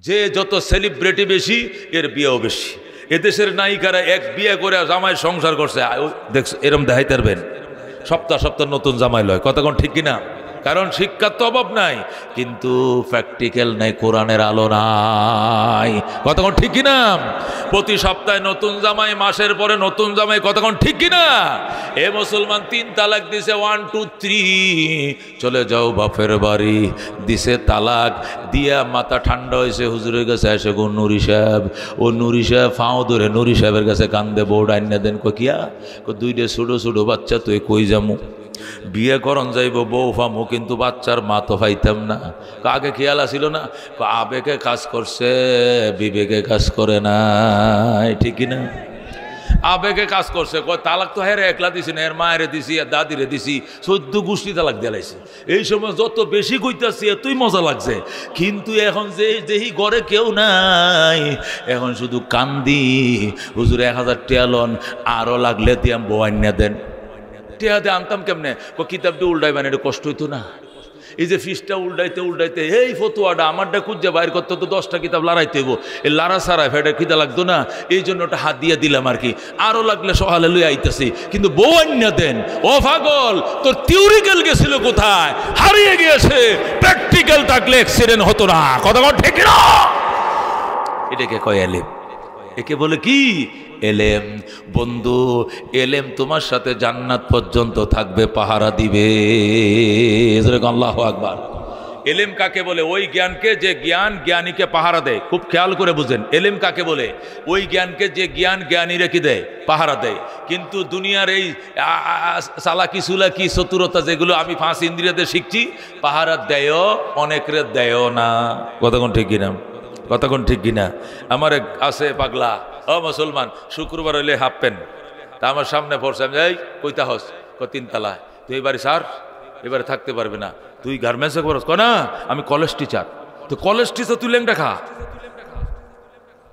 যে যত সেলিব্রিটি বেশি এর বিয়েও বেশি। এদেশের নায়িকারা এক বিয়ে করে জামাই সংসার করছে, দেখ এরম দেখাইতে পারবেন, সপ্তাহ সপ্তাহ নতুন জামাই লয়। কতক্ষণ ঠিক কিনা? কারণ শিক্ষার তো অভাব নাই, কিন্তু প্র্যাকটিক্যাল নাই, কোরআনের আলো নাই। কতক্ষণ ঠিক কিনা? প্রতি সপ্তাহে নতুন জামাই, মাসের পরে নতুন জামাই। কতক্ষণ ঠিক কিনা? এ মুসলমান 3 তালাক দিছে, 1 2 3 চলে যাও বাপের বাড়ি, দিছে তালাক দিয়া মাথা ঠান্ডা হয়েছে, হুজুরের কাছে এসে গো নুরি সাহেব, ও নুরি সাহেব ফাও ধরে নুরি সাহেবের কাছে কান্দে, বোর্ড আইনা দেন। কিয়া? 2টা ছোটো ছোটো বাচ্চা, তুই কই যামু? বিয়ে করন যাইব, বউ ফামু, কিন্তু বাচ্চার মা তো পাইতাম না। আগে খেয়াল আসিল না? আবেগে কাজ করছে, বিবেকে কাজ করে না, ঠিক না? আবেগে কাজ করছে। তালাক তো হেরে একলা দিছি না, এর মায়েরে দিছি, আর দাদিরে দিছি, 14 গোষ্ঠী তালাক দিলাইছে। এই সময় যত বেশি কইতাছি এতই মজা লাগছে, কিন্তু এখন যেই ঘরে কেউ নাই, এখন শুধু কান্দি, হুজুর 1000 টাকা লন, আরো লাগলে দিয়াম বউ আইনা দেন। টেহাতে আনতাম কেমনে? কিতাবটা উল্টাইবেন, এটা কষ্ট হইতো না? এই যে ফিসটা উল্টাইতে উল্টাইতে এই ফতুয়াটা আমারটা খুঁজে বাইর করতে তো 10টা কিতাব লড়াইতে হইব, এই লাড়া সারায় ফেটে খিদা লাগতো না, এই জন্য ওটা হাত দিয়ে দিলাম আর কি। আরো লাগলে সকালে লই আইতেছি, কিন্তু বউ আইনা দেন। ও পাগল, তোর থিওরিক্যাল গেছিল কোথায়? হারিয়ে গিয়েছে। প্র্যাকটিক্যাল থাকলে অ্যাক্সিডেন্ট হতো না। কথা ঠিক না? এটাকে কয় এলেম। একে বলে কি? এলেম। বন্ধু, এলেম তোমার সাথে জান্নাত পর্যন্ত থাকবে, পাহারা দিবে। আল্লাহু আকবার। এলেম কাকে বলে? ওই জ্ঞানকে যে জ্ঞান জ্ঞানীকে পাহারা দেয়। খুব খেয়াল করে বুঝেন, এলেম কাকে বলে? ওই জ্ঞানকে যে জ্ঞান জ্ঞানী রেখে দেয়, পাহারা দেয়। কিন্তু দুনিয়ার এই চালাকি সুলাকি চতুরতা যেগুলো আমি 5 ইন্দ্রিয়তে শিখছি, পাহারা দেয়ও অনেকরে দেয়ও না। কতক্ষণ ঠিক কিনা? কতক্ষণ ঠিক কিনা? আমার আছে পাগলা, ও মুসলমান, শুক্রবার হইলে হাফ প্যান্ট, তা আমার সামনে পড়ছে, আমি এই কইতা হস, 3 তালা, তুই এবারে স্যার এবারে থাকতে পারবে না, তুই গার্মেন্টসে করস না, আমি কলেজ টিচার। তো কলেজ টিচার তুই লেংটা খা,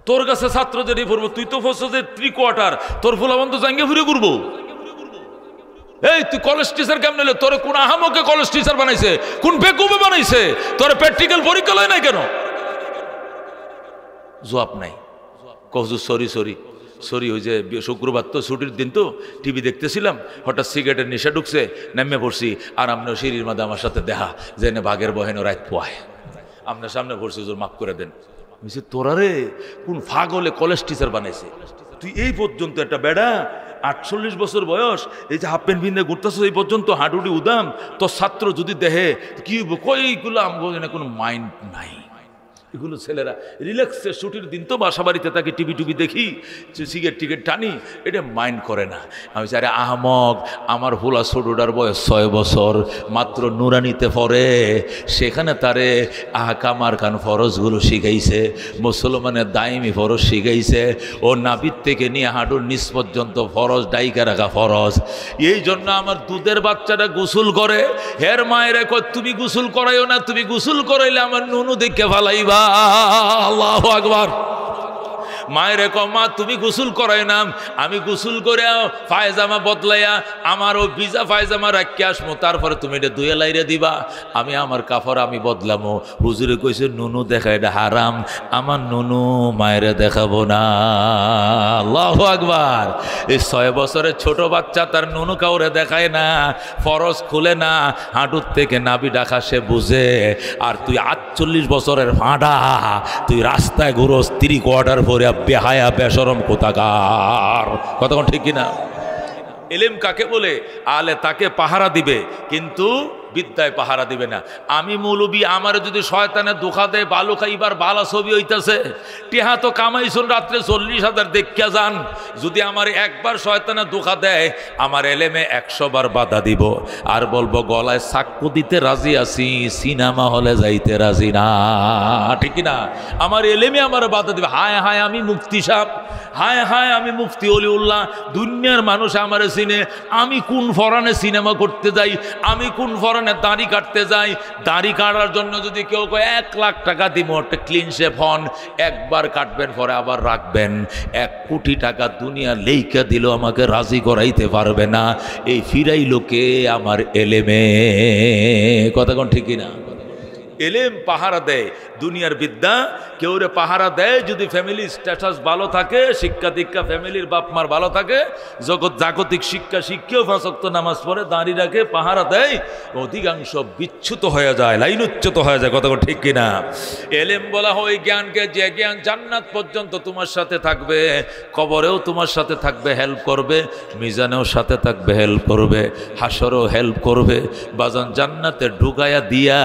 তোর কাছে ছাত্র যেটি পড়বো, তুই তো পড়ছো যে 3/4, তোর ফুলাবন তো জাঙ্গে ফিরে ঘুরবো। এই তুই কলেজ টিচার কেমন হলে? তোর কোন আহামকে কলেজ টিচার বানাইছে? কোন বেকুবে বানাইছে? তোর প্র্যাকটিক্যাল পরীক্ষা লয় নাই কেন? জবাব নাই। কহজু সরি সরি সরি, ওই যে শুক্রবার তো ছুটির দিন, তো টিভি দেখতেছিলাম, হঠাৎ সিগারেটের নেশা ঢুকছে, নেমে পড়ছি, আর আপনার সিঁড়ির মাঝে আমার সাথে দেখা যে বাঘের বহেন রাত পোয়ায়, আপনার সামনে পড়ছি, হুজুর মাফ করে দেন। বলছি তোরা রে কোন ফাগ হলে কলেজ টিচার বানাইছে? তুই এই পর্যন্ত একটা বেড়া 48 বছর বয়স, এই যে হাফ প্যান্ট ভিন্দে ঘুরতেছ, এই পর্যন্ত হাঁটুটি উদাম, তোর ছাত্র যদি দেখে কি কইগুলো আমগো কোনো মাইন্ড নাই। এগুলো ছেলেরা রিল্যাক্সের ছুটির দিন তো বাসা বাড়িতে তাকে টিভি টুবি দেখি, সিগারেট টিকেট টানি, এটা মাইন্ড করে না। আমি চাই আহমক, আমার ভোলা ছোটটার বয়স 6 বছর, মাত্র নুরানিতে পড়ে, সেখানে তারে আহকাম আরকান ফরজগুলো শিখাইছে, মুসলমানের দাইমি ফরজ শিখাইছে, ও নাবির থেকে নিয়ে হাঁটুর নিচ পর্যন্ত ফরজ, ডাইকা রাখা ফরজ। এই জন্য আমার দুধের বাচ্চাটা গোসল করে, হের মায়ের কয় তুমি গোসল করাইও না, তুমি গোসল করাইলে আমার নুনু দেখে ফালাইবা। আল্লাহু আকবার। মায়ের মা তুমি গোসল করাই নাম, আমি গোসল করে ফায়জামা বদলাইয়া আমারও ভিজা ফায়জামা রাখিয়া আসমো, তারপরে তুমি এটা ধুয়ে লাইরে দিবা, আমি আমার কাপড় আমি বদলামো। হুজুরে কইছে নুনু দেখা এটা হারাম, আমার নুনু মায়ের দেখাবো না। আল্লাহু আকবার। এই 6 বছরের ছোট বাচ্চা তার নুনু কাউরে দেখায় না, ফরজ খুলে না, হাঁটুর থেকে নাবি ডাকা সে বুঝে। আর তুই 48 বছরের ফাঁড়া, তুই রাস্তায় ঘুরোস 3/4 পরে বেহায়া বেশরম কোথাকার। কতক্ষণ ঠিক কিনা? এলেম কাকে বলে? আলে তাকে পাহারা দিবে, কিন্তু বিদ্যায় পাহারা দিবে না। আমি মৌলবি, আমার যদি শয়তানে ধোঁকা দেয়, বালু খাইবার বালা ছবি হইতাছে, টেহা তো কামাইছুন রাত্রে 40,000 দেখিয়া যান। যদি আমার একবার শয়তানে ধোঁকা দেয়, আমার এলেমে 100 বার বাধা দিব, আর বলবো গলায় সাক্ষ্য দিতে রাজি আছি, সিনেমা হলে যাইতে রাজি না। ঠিক না? আমার এলেমে আমার বাধা দিবে। হায় হায় আমি মুফতি সাহেব, হায় হায় আমি মুফতি অলিউল্লাহ, দুনিয়ার মানুষ আমারে চিনে, আমি কোন ফরানে সিনেমা করতে যাই, আমি কোন ফরানে দাড়ি কাটতে যাই, দাড়ি কাটার জন্য যদি কেউ কয় 1 লাখ টাকা দিব, একটা ক্লিন শেভ হন, একবার কাটবেন পরে আবার রাখবেন, 1 কোটি টাকা দুনিয়া লেইকা দিল আমাকে রাজি করাইতে পারবে না। এই ফিরাই লোকে আমার এলেমে। কতক্ষণ ঠিক না? এলেম পাহারা দেয়, দুনিয়ার বিদ্যা কেউরে পাহারা দেয় যদি ফ্যামিলি স্ট্যাটাস ভালো থাকে, শিক্ষা দীক্ষা ফ্যামিলির বাপ মার ভালো থাকে, জাগতিক শিক্ষা শিক্ষিও 5 ওয়াক্ত নামাজ পড়ে, দাঁড়িয়ে রাখে, পাহারা দেয়, অধিকাংশ বিচ্যুত হয়ে যায়, লাইনচ্যুত হয়ে যায়। কথা ঠিক কিনা? এলেম বলা হয় জ্ঞানকে, যে জ্ঞান জান্নাত পর্যন্ত তোমার সাথে থাকবে, কবরেও তোমার সাথে থাকবে, হেল্প করবে, মিজানেও সাথে থাকবে, হেল্প করবে, হাসরেও হেল্প করবে। বাজান জান্নাতে ঢুকায়া দিয়া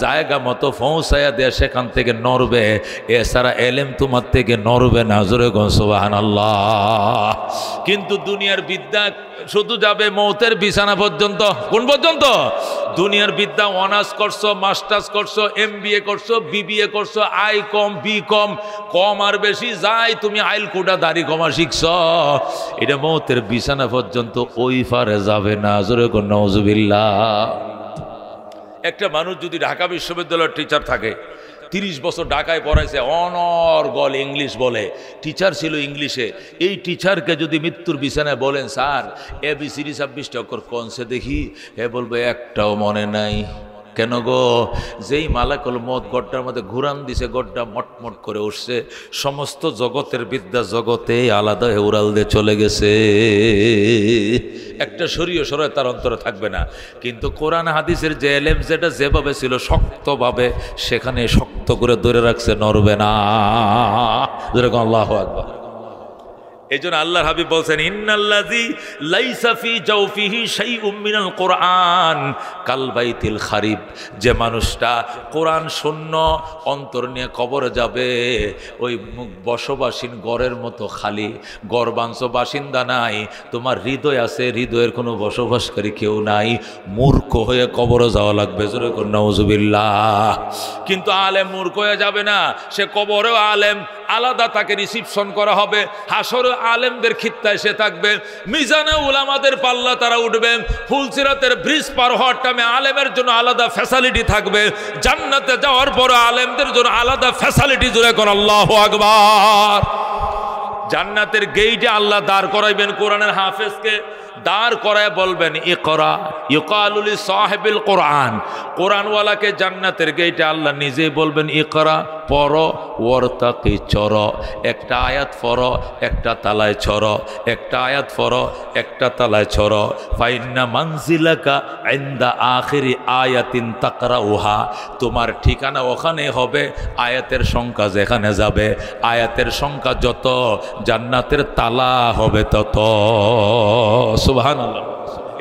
জায়গা মতো পৌঁছায়া দেয়া সেখান থেকে নড়বে, এছাড়া এলেম তোমার থেকে নড়বে না। জোরে গো সুবহানাল্লাহ। কিন্তু দুনিয়ার বিদ্যা শুধু যাবে মৌতের বিছানা পর্যন্ত। কোন পর্যন্ত? দুনিয়ার বিদ্যা অনার্স করছো, মাস্টার্স করছো, MBA করছো, BBA করছো, আই কম বি কম, কম আর বেশি যাই, তুমি আইল কোটা দাড়ি কমা শিখছ, এটা মৌতের বিছানা পর্যন্ত ওই পারে যাবে না। জোরে গো নাউজুবিল্লাহ। একটা মানুষ যদি ঢাকা বিশ্ববিদ্যালয়ের টিচার থাকে, 30 বছর ঢাকায় পড়াইছে, অনর্গল ইংলিশ বলে, টিচার ছিল ইংলিশে, এই টিচারকে যদি মৃত্যুর বিছানায় বলেন স্যার ABCD 26টা অক্ষর কোনসে দেখি, হে বলবে একটাও মনে নাই। কেন গো? যেই মালাকুল মত গড্ডার মধ্যে ঘুরান দিছে, গড্ডা মটমট করে উঠছে, সমস্ত জগতের বিদ্যা জগতে আলাদা হয়ে উড়াল দিয়ে চলে গেছে, একটা শরীয় সরয় তার অন্তরে থাকবে না। কিন্তু কোরআন হাদিসের যে এলেম যেটা যেভাবে ছিল শক্তভাবে, সেখানে শক্ত করে ধরে রাখছে, নড়বে না। যেরকম আল্লাহু আকবার। এই জন্য আল্লাহর হাবিব বলছেন, ইন্নাল্লাযী লাইসা ফি জাওফিহি শাইউম মিনাল কোরআন কাল বাইতিল খারিব। যে মানুষটা কোরআন শূন্য অন্তর নিয়ে কবরে যাবে, ওই বসবাসীন গড়ের মতো খালি, গড়বাংশ বাসিন্দা নাই, তোমার হৃদয় আছে, হৃদয়ের কোনো বসবাসকারী কেউ নাই, মূর্খ হয়ে কবরে যাওয়া লাগবে। জোরে করে নাউজুবিল্লাহ। কিন্তু আলেম মূর্খ হয়ে যাবে না, সে কবরেও আলেম, আলাদা তাকে রিসিপশন করা হবে, হাসরে আলেমদের খিত্তায় সে থাকবে, মিজানে উলামাদের পাল্লা তারা উঠবে, ফুলসিরাতের ব্রিজ পার হওয়ার টাইমে আলেমের জন্য আলাদা ফ্যাসিলিটি থাকবে, জান্নাতে যাওয়ার পর আলেমদের জন্য আলাদা ফ্যাসিলিটি। জোরে কর আল্লাহু আকবার। জান্নাতের গেইটে আল্লাহ দাঁড় করাইবেন কোরআনের হাফেজকে, দাঁড় করায় বলবেন ইকরা ইউকালু লি সাহিবিল কোরআন। কোরআনওয়ালাকে জান্নাতের গেইটে আল্লাহ নিজেই বলবেন ইকরা, পড়ো, ওয়ারতাকি, চর, একটা আয়াত পড়ো, একটা তালায় চর, একটা আয়াত পড়ো, একটা তালায় চর। ফাইন্না মানজিলাকা ইনদা আখিরি আয়াতিন তাকরাউহা। তোমার ঠিকানা ওখানে হবে, আয়াতের সংখ্যা যেখানে যাবে, আয়াতের সংখ্যা যত, জান্নাতের তালা হবে তত। সুবহানাল্লাহ।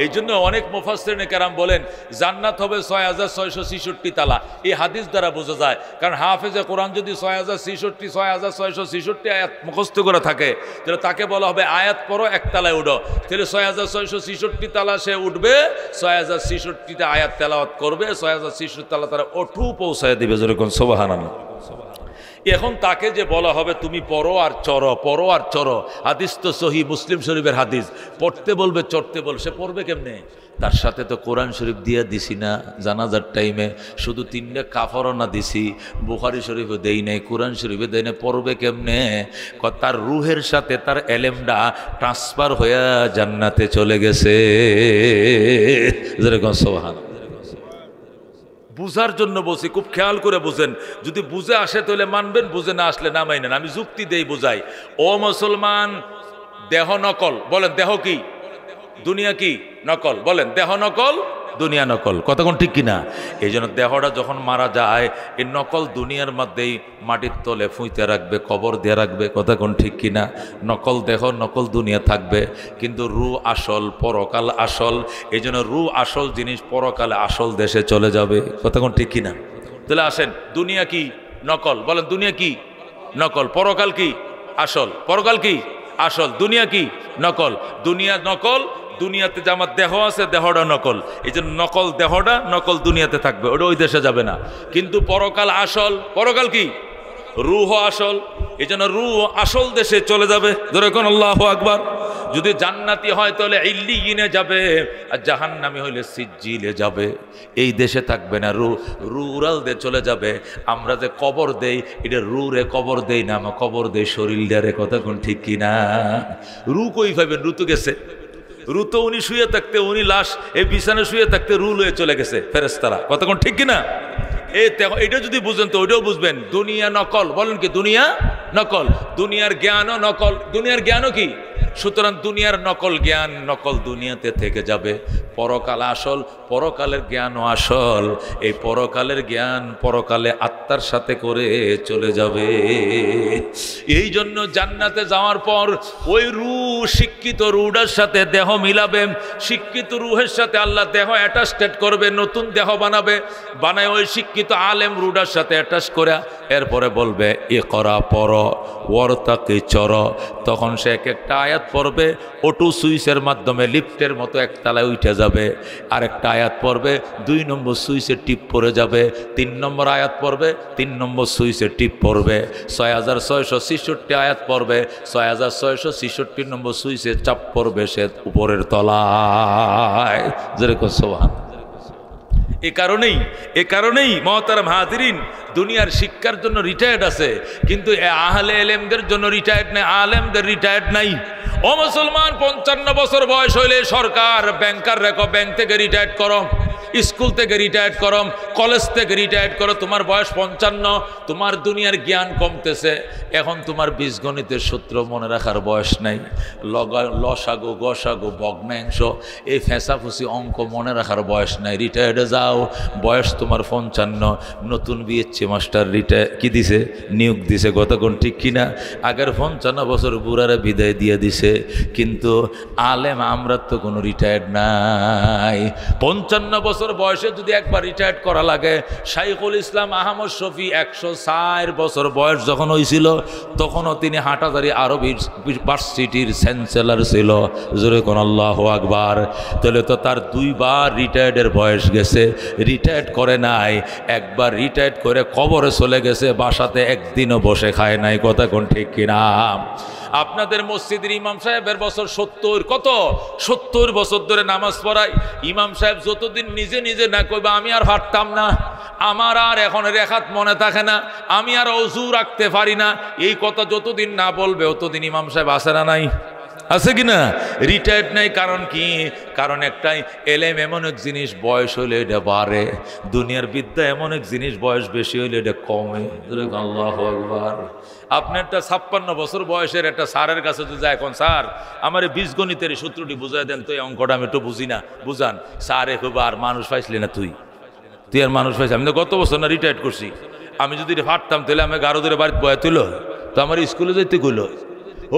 এই জন্য অনেক মুফাসসিরিনে কেরাম বলেন জান্নাত হবে 6666 তালা। এই হাদিস দ্বারা বোঝা যায়, কারণ হাফেজে কোরআন যদি 6666 আয়াত মুখস্থ করে থাকে, তাহলে তাকে বলা হবে আয়াত পড়ো, এক তালায় উঠো, তাহলে 6666 তালা সে উঠবে, 6066টা আয়াত তেলাওয়াত করবে, 6066 তালা তারা ওঠু পৌঁছায় দিবে। যেরকম সুবহানাল্লাহ। এখন তাকে যে বলা হবে তুমি পড়ো আর চড়ো, পড়ো আর চড়ো, হাদিস তো সহি, মুসলিম শরীফের হাদিস, পড়তে বলবে চড়তে বলবে, সে পড়বে কেমনে? তার সাথে তো কোরআন শরীফ দিয়ে দিছি না জানাজার টাইমে, শুধু 3টা কাফরনা দিছি, বুখারী শরীফে দেই নাই, কোরআন শরীফে দেই নাই, পড়বে কেমনে? তার রুহের সাথে তার এলেমটা ট্রান্সফার হয়ে জান্নাতে চলে গেছে। যেরকম সুবহানাল্লাহ। বুঝার জন্য বলছি, খুব খেয়াল করে বুঝেন, যদি বুঝে আসে তাহলে মানবেন, বুঝে না আসলে না মাইনেন। আমি যুক্তি দেই, বুঝাই। ও মুসলমান, দেহ নকল, বলেন দেহ কি? দুনিয়া কি? নকল। বলেন দেহ নকল, দুনিয়া নকল। কতক্ষণ ঠিক কিনা? এই জন্য দেহটা যখন মারা যায়, এই নকল দুনিয়ার মধ্যেই মাটির তলে ফুঁইতে রাখবে, কবর দিয়ে রাখবে। কতক্ষণ ঠিক কিনা? নকল দেহ, নকল দুনিয়া থাকবে, কিন্তু রু আসল, পরকাল আসল। এই জন্য রু আসল জিনিস পরকালে আসল দেশে চলে যাবে। কতক্ষণ ঠিক কিনা? তাহলে আসেন, দুনিয়া কি? নকল। বলেন দুনিয়া কি? নকল। পরকাল কি? আসল। পরকাল কি? আসল। দুনিয়া কি? নকল। দুনিয়া নকল, দুনিয়াতে যে আমার দেহ আছে, দেহটা নকল। এই জন্য নকল দেহটা, নকল দুনিয়াতে থাকবে, ওটা ওই দেশে যাবে না। কিন্তু পরকাল আসল। পরকাল কি? রূহ আসল। এই জন্য রূহ আসল দেশে চলে যাবে। ধরে কোন আল্লাহু আকবার। যদি জান্নাতি হয় তাহলে ইল্লিয়িনে যাবে, আর জাহান্নামী হইলে সিজ্জিলে যাবে। এই দেশে থাকবে না, রু উড়াল দিয়ে চলে যাবে। আমরা যে কবর দেই, এটা রু রে কবর দেই না, আমরা কবর দেই শরীর রে। কথা কোন ঠিক কিনা? রু কই পাইবেন? রু তো গেছে। রু তো উনি শুয়ে থাকতে, উনি লাশ এই বিছানে শুয়ে থাকতে রু লয়ে চলে গেছে ফেরেশতারা। কতক্ষণ ঠিক কিনা? এটা যদি বুঝেন তো ওইটাও বুঝবেন। দুনিয়া নকল, বলেন কি দুনিয়া নকল, দুনিয়ার জ্ঞানও নকল, দুনিয়ার জ্ঞানও কি। সুতরাং দুনিয়ার নকল জ্ঞান নকল দুনিয়াতে থেকে যাবে, পরকাল আসল, পরকালের জ্ঞানও আসল। এই পরকালের জ্ঞান পরকালে আত্মার সাথে করে চলে যাবে। এই জন্য জান্নাতে যাওয়ার পর ওই রূহ শিক্ষিত রূহের সাথে দেহ মিলাবে, শিক্ষিত রূহের সাথে আল্লাহ দেহ অ্যাটাচটেড করবে, নতুন দেহ বানাবে, বানায় ওই শিক্ষিত আলেম রূহের সাথে অ্যাটাচ করে এরপরে বলবে ইকরা পড় ওয়ারতাকি চর। তখন সে এক একটা আয়াত পড়বে, অটো সুইচের মাধ্যমে লিফটের মতো একতলায় উঠে যাবে। আরেকটা আয়াত পড়বে, 2 নম্বর সুইচের টিপ পড়ে যাবে, 3 নম্বর আয়াত পড়বে, 3 নম্বর সুইচের টিপ পড়বে, 6666 আয়াত পড়বে, 6666 নম্বর সুইচের চাপ পড়বে সে উপরের তলায়। যেরকম সুবহান। এ কারণেই মহতারাম হাজিরিন, দুনিয়ার শিক্ষার জন্য রিটায়ার্ড আছে, কিন্তু আহলে এলেমদের জন্য রিটায়ার্ড নাই, আলেমদের রিটায়ার্ড নাই। ও মুসলমান, 55 বছর বয়স হইলে সরকার ব্যাংকার রেখো, ব্যাংক থেকে রিটায়ার্ড করো, স্কুল থেকে রিটায়ার্ড করো, কলেজ থেকে রিটায়ার্ড করো। তোমার বয়স 55, তোমার দুনিয়ার জ্ঞান কমতেছে, এখন তোমার বীজগণিতের সূত্র মনে রাখার বয়স নাই, লসাগু গসাগু ভগ্নাংশ এই ফেঁসাফুসি অঙ্ক মনে রাখার বয়স নাই। রিটায়ার্ডে যাও, বয়স তোমার 55, নতুন বিএসসি মাস্টার কি দিছে, নিয়োগ দিছে, কতক্ষণ ঠিক কিনা। আগের 55 বছর বুড়ারে বিদায় দিয়ে দিছে, কিন্তু আলেম আমরা তো কোনো রিটায়ার্ড নাই। 55 বছর বয়সে যদি একবার রিটায়ার্ড করা লাগে, শাইখুল ইসলাম আহমদ শফি 104 বছর বয়স যখন হয়েছিল, তখনও তিনি হাটাজারি আরবি ইউনিভার্সিটির চ্যান্সেলর ছিল। জোরে কোন আল্লাহু আকবার। তাহলে তো তার 2 বার রিটায়ার্ডের বয়স গেছে, রিটায়ার্ড করে নাই, একবার রিটায়ার্ড করে কবরে চলে গেছে, বাসাতে একদিনও বসে খায় নাই, কথা কোন ঠিক কিনা। আপনাদের মসজিদের ইমাম সাহেবের বছর 70, কত 70 বছর ধরে নামাজ পড়ায়। ইমাম সাহেব যতদিন নিজে নিজে না কইবা আমি আর পারতাম না, আমার আর এখন রেখাত মনে থাকে না, আমি আর অজু রাখতে পারি না, এই কথা যতদিন না বলবে ততদিন ইমাম সাহেব আসে না, নাই আছে কিনা, রিটায়ার্ড নাই। কারণ কি? কারণ একটাই, এলেম এমন এক জিনিস বয়স হইলে এটা বাড়ে, দুনিয়ার বিদ্যা এমন এক জিনিস বয়স বেশি হইলে এটা কমে। আল্লাহু আকবার। আপনি একটা 56 বছর বয়সের একটা স্যারের কাছে যদি যায়, এখন স্যার আমার এই বীজগণিতের সূত্রটি বুঝাই দেন তো, এই অঙ্কটা আমি একটু বুঝি না, বুঝান। স্যার খুব আর মানুষ পাইছিলি না, তুই আর মানুষ পাইছি, আমি তো গত বছর না রিটায়ার্ড করছি, আমি যদি পারতাম তাহলে আমি গারো ধরে বাড়িতে বয়া তুলো তো আমার স্কুলে যেতে কইলো।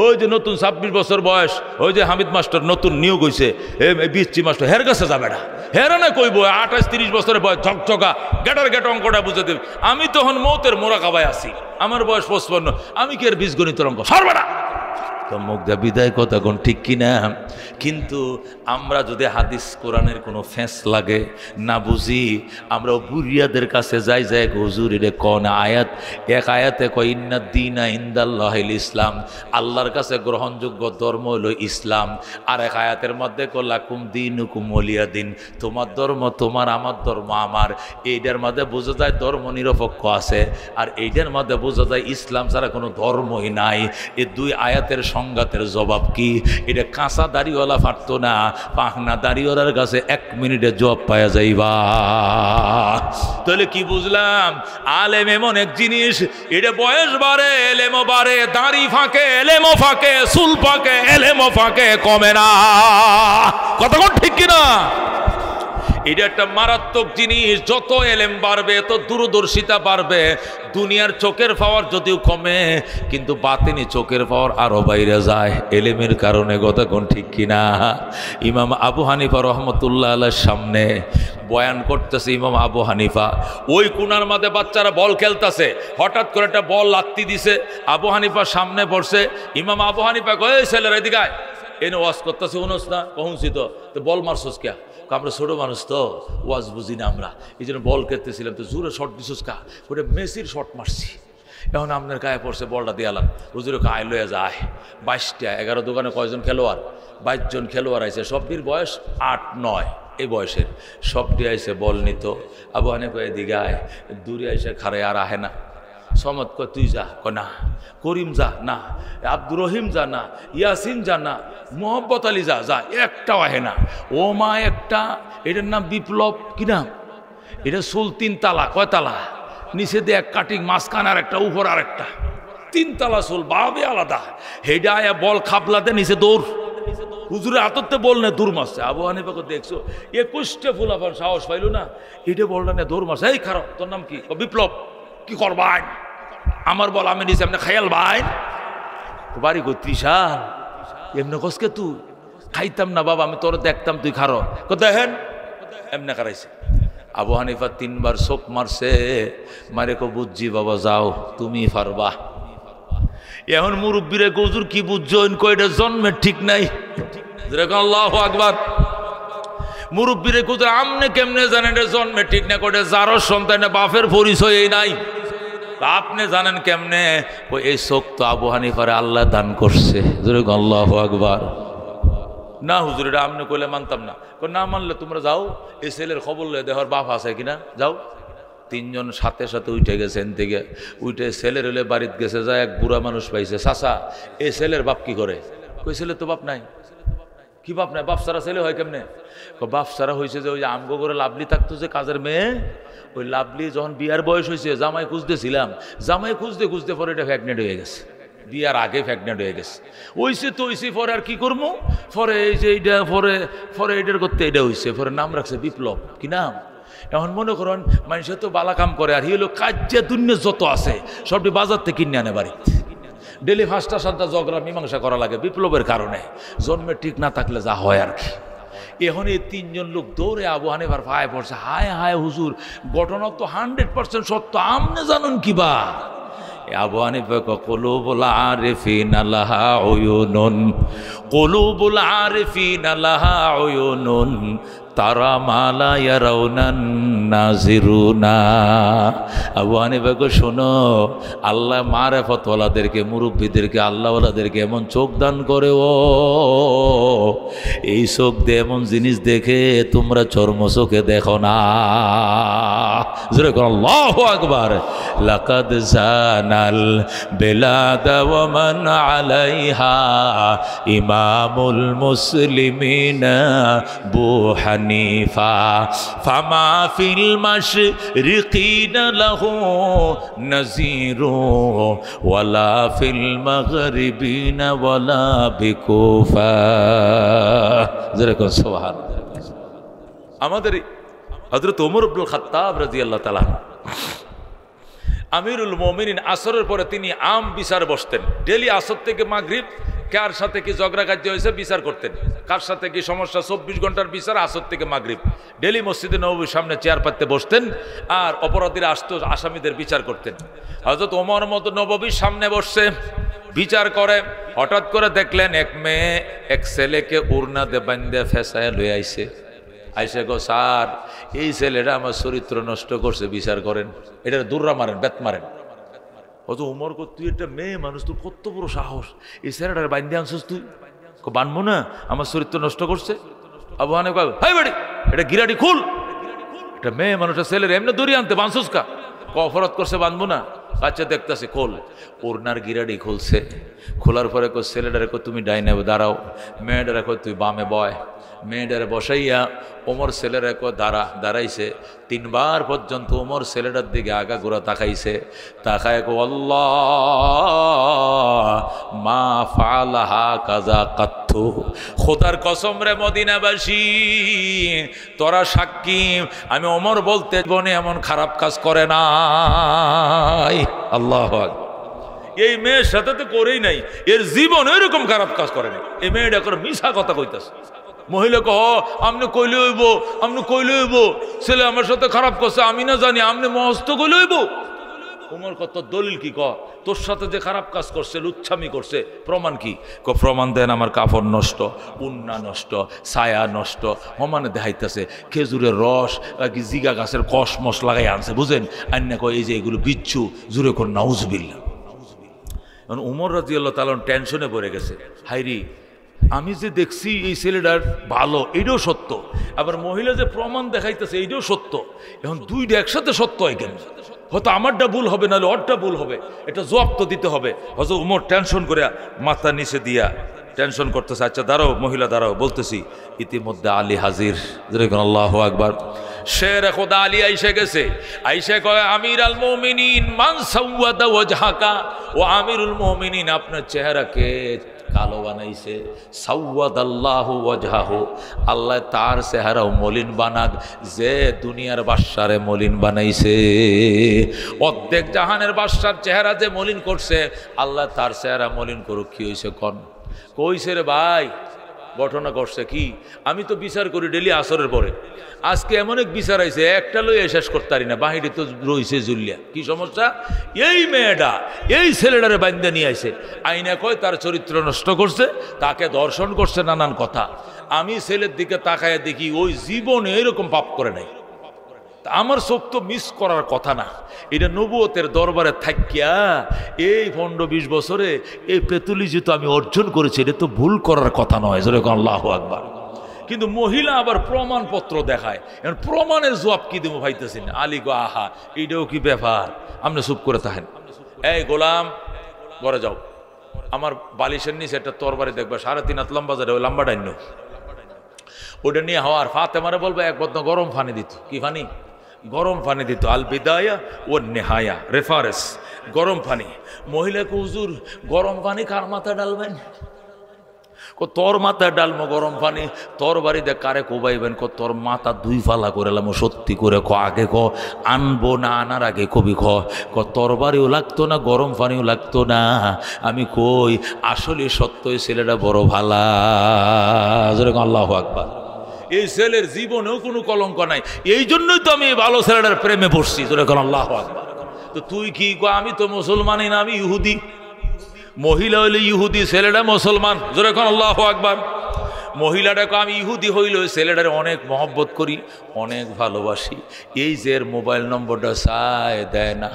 ওই যে নতুন 26 বছর বয়স, ওই যে হামিদ মাস্টার নতুন নিয়োগ হয়েছে, বিএসসি মাস্টার, হের কাছে যাবে না, হেরা না কইব 28-30 বছরের বয়স, ঝকঝকা গেট অঙ্কটা বুঝে দেবে। আমি তখন মৌতের মোরাকাবায় আছি, আমার বয়স 55, আমি কি আর বীজগণিতের অঙ্ক সারবে না, মুখ দা বিদায়, কথা কোন ঠিক কিনা। কিন্তু আমরা যদি হাদিস কোরআনের কোনো ফেঁস লাগে না বুঝি, আমরা বুড়িয়াদের কাছে যাই হুজুর এটা কোন আয়াত, এক আয়াতে কয় ইন্নাদ দীনা ইনদাল্লাহিল ইসলাম, আল্লাহর কাছে গ্রহণযোগ্য ধর্ম হলো ইসলাম। আর এক আয়াতের মধ্যে কয় লাকুম দীনুকুম ওয়ালিয়া দিন, তোমার ধর্ম তোমার, আমার ধর্ম আমার। এইটার মধ্যে বোঝা যায় ধর্ম নিরপেক্ষ আছে, আর এইটার মধ্যে বোঝা যায় ইসলাম ছাড়া কোনো ধর্মই নাই। এই 2 আয়াতের সংঘাতের জবাব কি? এটা কাঁচা দাড়িওয়ালা পারতো না, পাখনা দাড়িওয়ালার কাছে 1 মিনিটে জবাব পাওয়া যাইবা। তাহলে কি বুঝলাম? আলেম এমন এক জিনিস, এটা বয়স বাড়ে এলেমও বাড়ে, দাড়ি ফাঁকে এলেমও ফাঁকে, চুল ফাঁকে এলেমও ফাঁকে, কমে না, কতক্ষণ ঠিক কিনা। এটা একটা মারাত্মক জিনিস, যত এলেম বাড়বে তত দূরদর্শিতা বাড়বে। দুনিয়ার চোখের পাওয়ার যদিও কমে, কিন্তু বাতিনি চোখের পাওয়ার আরো বাইরে যায় এলেমের কারণে, কতক্ষণ ঠিক কিনা। ইমাম আবু হানিফা রহমতুল্লাহ আলাইহির সামনে বয়ান করতেছে ইমাম আবু হানিফা, ওই কোনার মধ্যে বাচ্চারা বল খেলতেছে, হঠাৎ করে একটা বল লাত্তি দিছে, আবু হানিফার সামনে পড়ছে। ইমাম আবু হানিফা কয়, এই ছেলেরা এদিকে আয়, এনে ওয়াজ করতেছে, শুনোস না? কহুনছি তো বল মারছোস কে? আমরা ছোটো মানুষ তো, ওয়াজ বুঝি না আমরা, এই জন্য বল খেলতেছিলাম, তো জোরে শট দিছোস কা? ওটা মেসির শট মারছি, এখন আপনার গায়ে পড়ছে, বলটা দিয়ালাম। হুজুরে কায় লয়ে যায় 22টা 11 দোকানে কয়জন খেলোয়াড়? 22 জন খেলোয়াড় আছে, সবটির বয়স 8-9 এই বয়সের, সবটি আইসে বল নিত। আবু হানিফা এদিকে আয়, দূরে আইসে খারে আর আহে না। সমত কয় তুই যা, ক না। করিম যা, না। আব্দুর রহিম যা, না। ইয়াসিন যা, না। মোহাম্মদ আলী যা, যা, একটাও আহে না। ও মা একটা, এটার নাম বিপ্লব, কি নাম? এটা চুল 3 তালা, কয় তালা? নিচে দিয়ে এক কাটিং, মাঝখানে আর একটা, উপর আর একটা, 3 তালা চুল, বাবে আলাদা। হেডা আয়া বল খাবলাতে নিচে দৌড়, হুজুরের হাততে বল না দৌড় মারছে। আবু হানিফাকে দেখছো 21টা ফুলাফান সাহস পাইল না, এটা বলটা না দৌড় মারছে। এই খারাপ, তোর নাম কি? বিপ্লব। কি করবাই? আমার বল আমি নিচে, এমনি খায়াল ভাই বাড়ি কই ত্রিশাল, এমনি কসকে তুই? খাইতাম না বাবা, আমি তোর দেখতাম তুই খারো। দেখেন এমনি খারাইছে। আবু হানিফা 3 বার চোখ মারছে, মারে কো বুঝছি বাবা, যাও তুমি পারবা। এখন মুরব্বীরে হুজুর কি বুঝছো? কয়টা জন্মের ঠিক নাই। আল্লাহু আকবার। মুরব্বীরে হুজুর আমনে কেমনে জানেন এটা জন্মের ঠিক না? কয়টা যারও সন্তান বাপের পরিচয় নাই, আপনি জানেন কেমনে? এই চোখ তো আবু হানিফারে আল্লাহ দান করছে। আল্লাহু আকবার। না হুজুর এটা আপনি কইলে মানতাম না। না মানলে তোমরা যাও, এই ছেলের খবর লয়ে দেওয়ার বাপ আছে কিনা, যাও। 3 জন সাথে সাথে উঠে গেছেন থেকে, উঠে ছেলের হলে বাড়িতে গেছে, যায় এক বুড়া মানুষ পাইছে। চাচা এই ছেলের বাপ কি করে? কই ছেলে তো বাপ নাই। কি বাপ নাই? বাপ সারা ছেলে হয় কেমনে? বাপ সারা হয়েছে যে ওই আমগো করে লাভলি থাকতো যে কাজের মেয়ে, ওই লাভলি যখন বিয়ার বয়স হয়েছে, জামাই খুঁজতেছিলাম, জামাই খুঁজতে খুঁজতে পরে এটা প্রেগনেন্ট হয়ে গেছে। বিয়ার আগে প্রেগনেন্ট হয়ে গেছে। ওইসে তো ওইসে, পরে আর কি করবো, পরে এই যে এইটা পরে এটার করতে এটা হয়েছে, পরে নাম রাখছে বিপ্লব। কি নাম? এখন মনে করেন মানুষের তো বালা কাম করে, আর হলো কাজে দুনিয়া যত আছে সবটি বাজার থেকে কিনে আনে বাড়িতে। ডেলি 5টা 7টা ঝগড়া মীমাংসা করা লাগে বিপ্লবের কারণে। জন্মে ঠিক না থাকলে যা হয় আর কি। এখন এই 3 জন লোক দৌড়ে আবু হানিফার পায়ে পড়ছে। হায় হায় হুজুর, ঘটনা তো 100% সত্য, আমনে জানুন কিবা? আবু হানিফা কুলুবুল আরিফিনা লাহা উয়ুনুন, কুলুবুল আরিফিনা লাহা উয়ুনুন, তারা মালা ইয়ারাউনান নাজিরুনা। আবু হানিফা কো শোনো, আল্লাহ মারেফতওয়ালাদেরকে, মুরব্বীদেরকে, আল্লাহওয়ালাদেরকে এমন চোখ দান করে, ও এই চোখ দিয়ে এমন জিনিস দেখে তোমরা চর্ম চোখে দেখো না। জোরে কর আল্লাহু আকবার। লাকাদ জানাল বিলাদা ওয়া মান আলাইহা ইমামুল মুসলিমিনা বু হানিফা, ফামা ফিল মাশরিকিনা লাহু নাযীরু ওয়ালা ফিল মাগরিবিনা ওয়ালা বিকুফা। জোরে কর সুবহানাল্লাহ। আমাদের হযরত ওমর ইবনে খাত্তাব রাদিয়াল্লাহু তাআলা আমিরুল মুমিনিন, আসরের পরে তিনি আম বিচার বসতেন। ডেলি আসর থেকে মাগরিব কার সাথে কি ঝগড়া কার্য হয়েছে বিচার করতেন, কার সাথে কি সমস্যা, 24 ঘন্টার বিচার আসর থেকে মাগরিব। ডেলি মসজিদে নববীর সামনে চেয়ার পাততে বসতেন আর অপরাধীরা আসতো, আসামিদের বিচার করতেন। হযরত ওমর মতো নববীর সামনে বসছে, বিচার করে। হঠাৎ করে দেখলেন এক মেয়ে এক ছেলেকে উড়না দিয়ে বান্ধে ফেসায় লয়ে আইছে। আইসে গো স্যার, এই ছেলেটা আমার চরিত্র নষ্ট করছে, বিচার করেন। এটা দূররা মারেন, বেত মারেন। অত উমর কো, তুই একটা মেয়ে মানুষ, তোর কত বড় সাহস, এই ছেলেটার বান্ধে আনছিস তুই? বানবো না, আমার চরিত্র নষ্ট করছে। আবু হানিফা কয়, হাই বাড়ি, এটা গিরাটি খুল। একটা মেয়ে মানুষের ছেলের এমনি দড়ি আনতে বানছিস কা? অপরাধ করছে, বানবো না। আচ্ছা দেখতেছে, খোল। ওড়নার গিরাটি খুলছে। খোলার পরে কো ছেলেটারে কো, তুমি ডাইনে দাঁড়াও। মেয়েটারে কো, তুই বামে বয়। মেয়েটারে বসাইয়া ওমর ছেলেরা কো দাঁড়াইছে। 3 বার পর্যন্ত ওমর ছেলেটার দিকে আগা গোড়া তাকাইছে। তাকায় কো, আল্লাহ মা ফালাহা কাজা কাত্তু। খোদার কসম রে মদিনাবাসী, তোরা সাক্ষী, আমি ওমর বলতে জীবনে এমন খারাপ কাজ করে নাই। আল্লাহু আকবার। এই মেয়ের সাথে তো করেই নাই, এর জীবন এরকম খারাপ কাজ করে নাই। এই মেয়েটা করে মিশা কথা কইতাছে। মহিলা কহ, আপনি কইলে হইব, আপনি কইলে হইব, ছেলে আমার সাথে খারাপ করছে, আমি না জানি, আপনি মহস্ত কইলে হইব। ওমর কত দলিল কি? ক তোর সাথে যে খারাপ কাজ করছে, লুচ্ছামি করছে, প্রমাণ কি? প্রমাণ দেন, আমার কাপড় নষ্ট, উন্না নষ্ট, ছায়া নষ্ট, সমানে দেখাইতেছে খেজুরের রস কি জিগা গাছের কসমস লাগাই আনছে, বুঝেন? আন্না কয় এই যে এগুলো বিচ্ছু, জুড়ে কর নাউজুবিল্লাহ। উমর রাদিয়াল্লাহু তাআলা টেনশনে পড়ে গেছে। হাইরি, আমি যে দেখছি এই ছেলেটার ভালো, এইটাও সত্য, আবার মহিলা যে প্রমাণ দেখাইতেছে এইটাও সত্য। এখন দুইটা একসাথে সত্য হয় কেন? হয়তো আমারটা ভুল হবে, নাহলে ওরটা ভুল হবে, এটা জবাব তো দিতে হবে। হয়তো উমর টেনশন করে মাথা নিচে দিয়া টেনশন করতেছে। আচ্ছা দাঁড়াও মহিলা, দাঁড়াও, বলতেছি। ইতিমধ্যে আলী হাজির। যেরকম আল্লাহু আকবার। শের খোদা আলী আইসে গেছে, আইসে কয় আমির আল মুমিনিন মান সাওয়াদা ওয়াজহাকা, ও আমিরুল মুমিনিন আপনার চেহারাকে কালো বানাইছে। সাওয়াদাল্লাহু ওয়াজহাহু, আল্লাহ তার চেহারাও মলিন বানাক যে দুনিয়ার বাদশারে মলিন বানাইছে। অর্ধেক জাহানের বাদশার চেহারা যে মলিন করছে, আল্লাহ তার চেহারা মলিন করুক। কি হয়েছে কন? কইছে রে ভাই, ঘটনা ঘটছে কি, আমি তো বিচার করি ডেলি আসরের পরে। আজকে এমন এক বিচার আইছে, একটা লইয়া শেষ করতে পারি না, বাহিরে তো রইছে জুলিয়া। কি সমস্যা? এই মেয়েটা এই ছেলেটারে বান্ধা নিয়ে আইছে, আইনা কয় তার চরিত্র নষ্ট করছে, তাকে দর্শন করছে, নানান কথা। আমি ছেলের দিকে তাকায় দেখি ওই জীবনে এরকম পাপ করে নাই। আমার চোখ তো মিস করার কথা না। এটা নবুয়তের দরবারে থাকিয়া এই 15-20 বছরে এই পেতুলি যেহেতু আমি অর্জন করেছি, এটা তো ভুল করার কথা নয়। যেরকম আল্লাহু আকবার। কিন্তু মহিলা আবার প্রমাণপত্র দেখায়, প্রমাণের জবাব কি দেবো ভাইতেছি না। আলী গো আহা, এইটাও কি ব্যাপার? আপনি চুপ করে থাকেন। এই গোলাম, ঘরে যাও, আমার বালিশের নিচে একটা তরবারি দেখবা, 3.5 হাত লম্বা, যাবে ওই লম্বা ডাইন্য, ওটা নিয়ে হওয়ার ফাতেমারে বলবো এক বদনা গরম পানি দিত। কি পানি? গরম পানি দিত। আল বিদায়া ও নেহায়া, রেফারেন্স, গরম পানি। মহিলাকে হুজুর গরম পানি কার মাথা ডালবেন? তোর মাথায় ডালমো গরম পানি। তোর বাড়িতে কারে কোবাইবেন? তোর মাথা 2 ফালা করেলাম। সত্যি করে ক, আগে ক, আনবো না আনার আগে কবি ক তোর বাড়িও লাগতো না, গরম পানিও লাগতো না। আমি কই আসলে সত্যই ছেলেটা বড় ভালা। যেরকম আল্লাহু আকবার। এই ছেলের জীবনেও কোনো কলঙ্ক নাই, এই জন্যই তো আমি ভালো ছেলেটার প্রেমে পড়ছি। যেরকম আল্লাহু আকবার। তো তুই কি ক? আমি তো মুসলমানই না, আমি ইহুদি। মহিলা হইলে ইহুদি, ছেলেটা মুসলমান। যেরকম আল্লাহু আকবার। মহিলাটাকে আমি ইহুদি হইল, ছেলেটারে অনেক মহব্বত করি, অনেক ভালোবাসি। এই যে এর মোবাইল নম্বরটা চায়, দেয় না।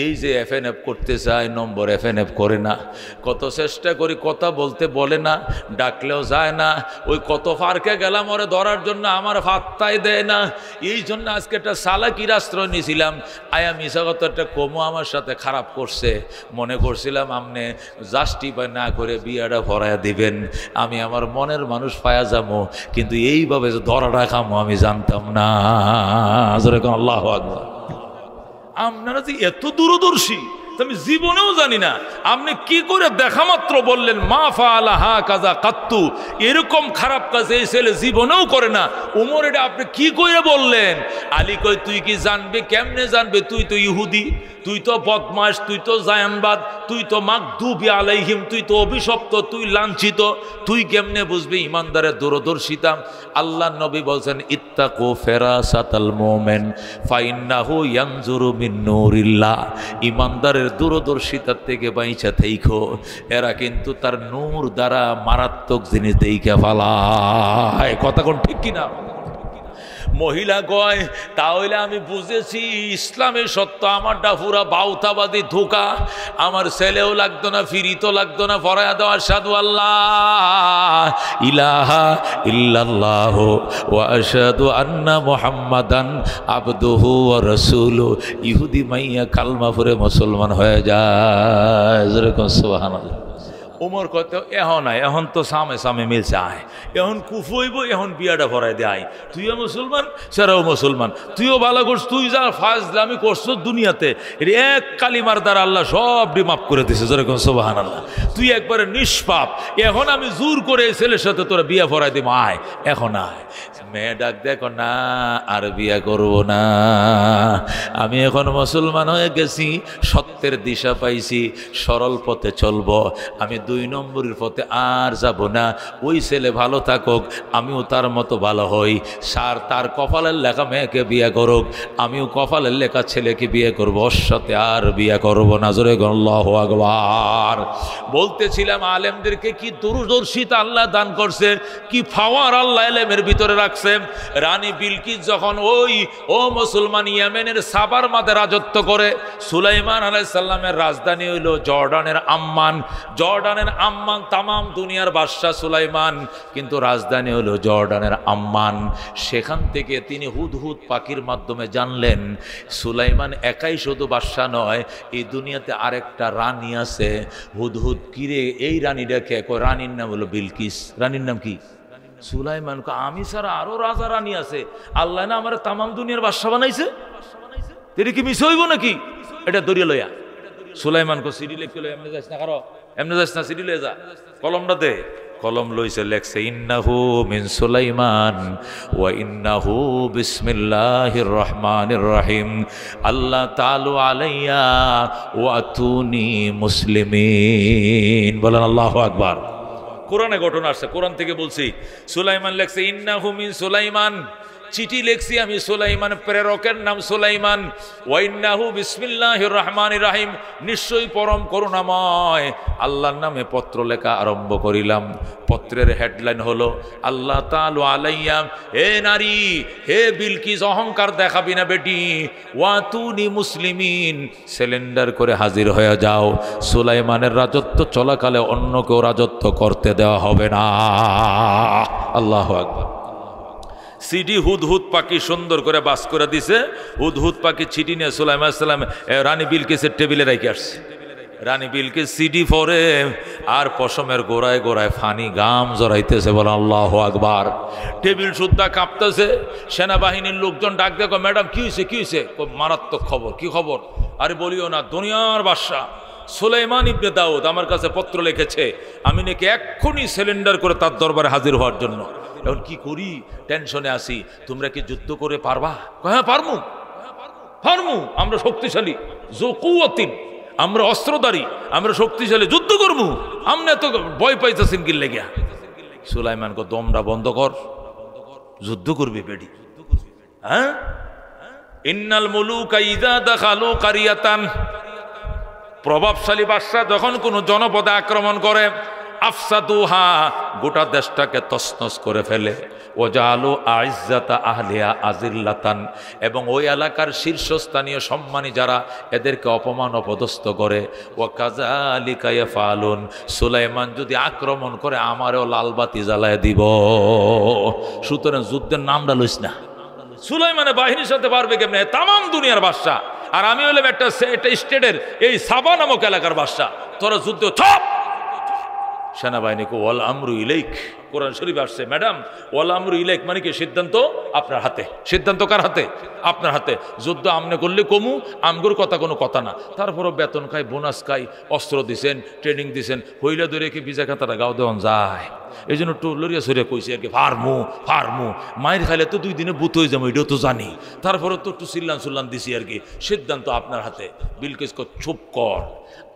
এই যে FNF করতে চায়, নম্বর FNF করে না। কত চেষ্টা করি, কথা বলতে বলে না, ডাকলেও যায় না। ওই কত পার্কে গেলাম ওরে ধরার জন্য, আমার ফাত্তাই দেয় না। এই জন্য আজকে একটা চালাকির আশ্রয় নিয়েছিলাম। আয়া মিশাগত একটা কমো আমার সাথে খারাপ করছে, মনে করছিলাম আপনি জাস্টিফাই না করে বিয়াটা ভরাইয়া দিবেন, আমি আমার মনের মানুষ পায়া যাবো। কিন্তু এইভাবে যে ধরাটা খামো আমি জানতাম না। যেরকম আল্লাহু আকবার। আপনারা যে এত দূরদর্শী আমি জীবনেও জানি না। আপনি কি করে দেখা মাত্র বললেন মা ফাআলা হা কাজা কাত্তু, এরকম খারাপ কাজ এই ছেলে জীবনেও করে না। উমর এটা আপনি কি করে বললেন? আলী কই তুই কি জানবে? কেমনে জানবে? তুই তো ইহুদি, তুই তো বদমাশ, তুই তো জায়ানবাদ, তুই তো মাগদুবি আলাইহিম, তুই তো অভিশপ্ত, তুই লাঞ্ছিত, তুই কেমনে বুঝবি ইমানদারের দূরদর্শিতা? আল্লাহ নবী বলছেন ইত্তাকু ফেরাসাতাল মুমিন ফাইন্নাহু ইয়ানজুরু মিন নূরিল্লাহ। ইমানদারের দূরদর্শিতার থেকে বাইচা থেইখো, এরা কিন্তু তার নূর দ্বারা মারাত্মক জিনিস দেইখা ফালায়। কথা কোন ঠিক কিনা? মহিলা কয় তাহলে আমি বুঝেছি ইসলামের সত্য, আমারটা পুরা বাউতাবাদী ধোকা। আমার ছেলেও লাগতো না, ফিরিতো লাগতো না, ফরায়া দেওয়া আশহাদু আল্লাহ ইলাহা ইল্লাল্লাহ ওয়া আশহাদু আন্না মুহাম্মাদান আবদুহু ওয়া রাসূলুহু। ইহুদি মাইয়া কালমা পড়ে মুসলমান হয়ে যায়। যেরকম সুবহানাল্লাহ। উমর কত এখন আয়, এখন তো সামে সামে মিলছে, আয় এখন কুফইব, এখন বিয়াটা ভরাই দে। আয় তুইও মুসলমান, সেরাও মুসলমান, তুইও ভালো করছ, তুই যা ফাজলামি করছো দুনিয়াতে, এর এক কালিমার দ্বারা আল্লাহ সব মাফ করে দিছে। যেরকম সুবহানাল্লাহ। তুই একবারে নিষ্পাপ, এখন আমি জোর করে এই ছেলের সাথে তোরা বিয়া ভরাই দিব, আয় এখন আয়। মেয়ে ডাক দেখো না, আর বিয়া করব না, আমি এখন মুসলমান হয়ে গেছি, সত্যের দিশা পাইছি, সরল পথে চলবো, আমি 2 নম্বরের পথে আর যাব না। ওই ছেলে ভালো থাকুক, আমিও তার মতো ভালো হই। সার তার কপালের লেখা মেয়েকে বিয়ে করুক, আমিও কপালের লেখা ছেলেকে বিয়ে করবো, ওর সাথে আর বিয়ে করবো না। জোরে আল্লাহু আকবার। বলতেছিলাম আলেমদেরকে কি দূরদর্শিতা আল্লাহ দান করছে, কি পাওয়ার আল্লাহ এলেমের ভিতরে রাখছে। রানী বিলকিস যখন ও মুসলমান ইয়েমেনের সাবার মাঝে রাজত্ব করে, সুলাইমান আলাইহিস সালামের রাজধানী হইল জর্ডানের আম্মান। জর্ডানের আম্মান তামাম দুনিয়ার বাদশা সুলাইমান, কিন্তু রাজধানী হলো জর্ডানের আম্মান। সেখান থেকে তিনি হুদহুদ পাখির মাধ্যমে জানলেন সুলাইমান একাই শুধু বাদশা নয়, এই দুনিয়াতে আরেকটা রানী আছে। হুদহুদ কিরে এই রানীটাকে? রানীর নাম হলো বিলকিস। রানীর নাম কি? সুলাইমান কয় আমি ছাড়া আরো রাজা রানী আছে, আল্লাহ না আমার তামাম দুনিয়ার বাদশা বানাইছে, এটা কি মিস হইব নাকি? এটা দরিয়া লইয়া সুলাইমান কো সিডি লিখতে লই, এমনি যাস না, কারো এমনি যাস না, সিডি লয়ে যা, কলমটা দে। কলম লইছে, লেখছে ইন্নাহু মিন সুলাইমান ওয়া ইন্নাহু বিসমিল্লাহির রহমানির রহিম, আল্লাহ তাআলা আলাইয়া ওয়া আতুনি মুসলিমিন। বলেন আল্লাহু আকবার। কোরআনে ঘটনা আসছে, কোরআন থেকে বলছি। সুলাইমান লেখছে ইন্নাহু মিন সুলাইমান, চিঠি লেখছি আমি সুলাইমান, প্রেরকের নাম সুলাইমান। ওয়া ইন্নাহু বিসমিল্লাহির রহমানির রহিম, নিশ্চয়ই পরম করুণাময় আল্লাহর নামে পত্র লেখা আরম্ভ করিলাম। পত্রের হেডলাইন হলো আল্লাহ তাআলা আলাইয়া, হে নারী, হে বিলকিস, অহংকার দেখাবি না বেটি, ওয়াতুনি মুসলিমিন, সিলিন্ডার করে হাজির হয়ে যাও। সুলাইমানের রাজত্ব চলাকালে অন্য কেউ রাজত্ব করতে দেওয়া হবে না। আল্লাহু আকবার। সিডি হুদহুদ পাখি সুন্দর করে বাস করে দিছে। হুদহুদ পাখি চিঠি নিয়ে সুলাইমান সালাম রানী বিলকিসের টেবিলে রেখে আসছে। রানী বিলকিস সিডি পরে আর পশমের গোড়ায় গোড়ায় ফানি গাম জড়াইতেছে। বলেন আল্লাহু আকবার। টেবিল সুদ্ধা কাঁপতেছে। সেনাবাহিনীর লোকজন ডাক দেখো, ম্যাডাম কি হয়েছে, কি হয়েছে? মারাত্মক খবর। কি খবর? আরে বলিও না, দুনিয়ার বাদশা সুলাইমান ইবনে দাউদ আমার কাছে পত্র লিখেছে, আমি নাকি এক্ষুনি সিলিন্ডার করে তার দরবারে হাজির হওয়ার জন্য। এখন কি করি, টেনশনে আসি। তোমরা কি যুদ্ধ করে পারবা? হ্যাঁ পারমু, পারমু, আমরা শক্তিশালী, জকুয়াতিন, আমরা অস্ত্রধারী, আমরা শক্তিশালী, যুদ্ধ করবো। আমরা এত ভয় পাইতেছেন কি লেগে? সুলাইমান কো দমটা বন্ধ কর, যুদ্ধ করবি বেডি। হ্যাঁ, ইন্নাল মুলুকা ইযা দাখালু কারিয়াতান, প্রভাবশালী বাদশা যখন কোনো জনপদে আক্রমণ করে, আফসাদুহা, গোটা দেশটাকে তছনছ করে ফেলে, ওয়াজালু আইজ্জাতা আহলিহা আজিল্লাতান, এবং ওই এলাকার শীর্ষস্থানীয় সম্মানী যারা, এদেরকে অপমান অপদস্থ করে। ওয়া কাযালিকা ইয়াফালুন, সুলাইমান যদি আক্রমণ করে আমারও লালবাতি জ্বালায় দিব। সুতরাং যুদ্ধের নামটা লইস না। সুলাইমানের বাহিনীর সাথে পারবে কেমনে? তামাম দুনিয়ার বাদশা, আর আমি হলাম একটা স্টেটের এই সাবা নামক এলাকার বাদশা। তোরা যুদ্ধ থপ। সেনাবাহিনীকে ওয়াল আমরু ইলাইক, কোরআন শরীফ আসছে ম্যাডাম, ওয়াল আমরু ইলাইক মানে কি? সিদ্ধান্ত আপনার হাতে। সিদ্ধান্ত কার হাতে? আপনার হাতে। যুদ্ধ আমনে করলে কমু, আমগুর কথা কোনো কথা না। তারপরও বেতন খাই, বোনাস খাই, অস্ত্র দিছেন, ট্রেনিং দিছেন, হইলে ধরে কি ভিজা খাতাটা গাও দেওয়ান যায়। এই জন্য একটু লড়িয়া সরিয়া কইছি আর কি, ফার্মু ফার্মু, মায়ের খাইলে তো 2 দিনে বুত হয়ে যাবো, এটাও তো জানি। তারপরে তো একটু চিল্লান চুল্লান দিছি আর কি। সিদ্ধান্ত আপনার হাতে। বিলকিস কো চুপ কর,